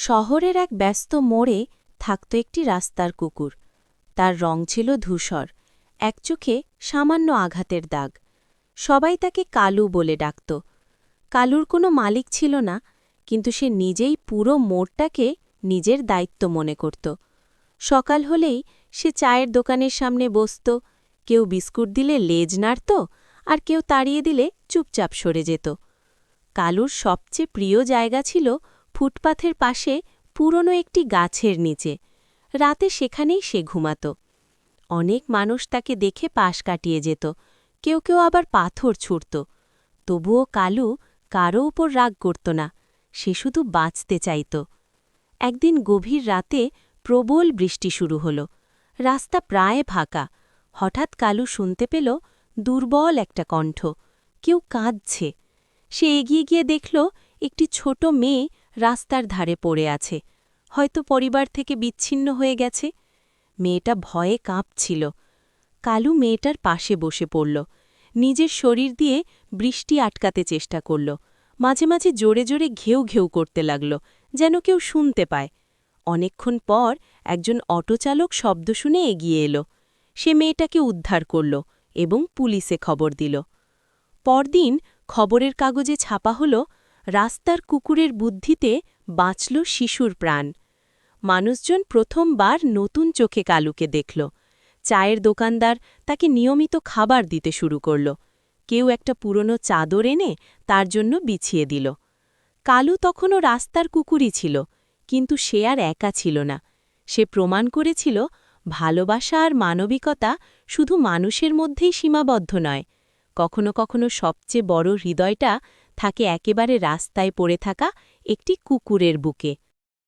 শহরের এক ব্যস্ত মোড়ে থাকত একটি রাস্তার কুকুর। তার রং ছিল ধূসর, এক চোখে সামান্য আঘাতের দাগ। সবাই তাকে কালু বলে ডাকত। কালুর কোনো মালিক ছিল না, কিন্তু সে নিজেই পুরো মোড়টাকে নিজের দায়িত্ব মনে করত। সকাল হলেই সে চায়ের দোকানের সামনে বসত, কেউ বিস্কুট দিলে লেজ নাড়ত, আর কেউ তাড়িয়ে দিলে চুপচাপ সরে যেত। কালুর সবচেয়ে প্রিয় জায়গা ছিল ফুটপাথের পাশে পুরনো একটি গাছের নিচে। রাতে সেখানেই সে ঘুমাত। অনেক মানুষ তাকে দেখে পাশ কাটিয়ে যেত, কেউ কেউ আবার পাথর ছুঁড়ত। তবুও কালু কারও উপর রাগ করত না, সে শুধু বাঁচতে চাইত। একদিন গভীর রাতে প্রবল বৃষ্টি শুরু হল। রাস্তা প্রায় ফাঁকা। হঠাৎ কালু শুনতে পেল দুর্বল একটা কণ্ঠ, কেউ কাঁদছে। সে এগিয়ে গিয়ে দেখল একটি ছোট মেয়ে রাস্তার ধারে পড়ে আছে, হয়তো পরিবার থেকে বিচ্ছিন্ন হয়ে গেছে। মেয়েটা ভয়ে কাঁপছিল। কালু মেয়েটার পাশে বসে পড়ল, নিজের শরীর দিয়ে বৃষ্টি আটকাতে চেষ্টা করল। মাঝে মাঝে জোরে জোরে ঘেউ ঘেউ করতে লাগল, যেন কেউ শুনতে পায়। অনেকক্ষণ পর একজন অটোচালক শব্দ শুনে এগিয়ে এলো। সে মেয়েটাকে উদ্ধার করল এবং পুলিশে খবর দিল। পরদিন খবরের কাগজে ছাপা হল, রাস্তার কুকুরের বুদ্ধিতে বাঁচল শিশুর প্রাণ। মানুষজন প্রথমবার নতুন চোখে কালুকে দেখল। চায়ের দোকানদার তাকে নিয়মিত খাবার দিতে শুরু করল। কেউ একটা পুরনো চাদর এনে তার জন্য বিছিয়ে দিল। কালু তখনও রাস্তার কুকুরই ছিল, কিন্তু সে আর একা ছিল না। সে প্রমাণ করেছিল, ভালোবাসা আর মানবিকতা শুধু মানুষের মধ্যেই সীমাবদ্ধ নয়, কখনো কখনো সবচেয়ে বড় হৃদয়টা থাকে একেবারে রাস্তায় পড়ে থাকা একটি কুকুরের বুকে।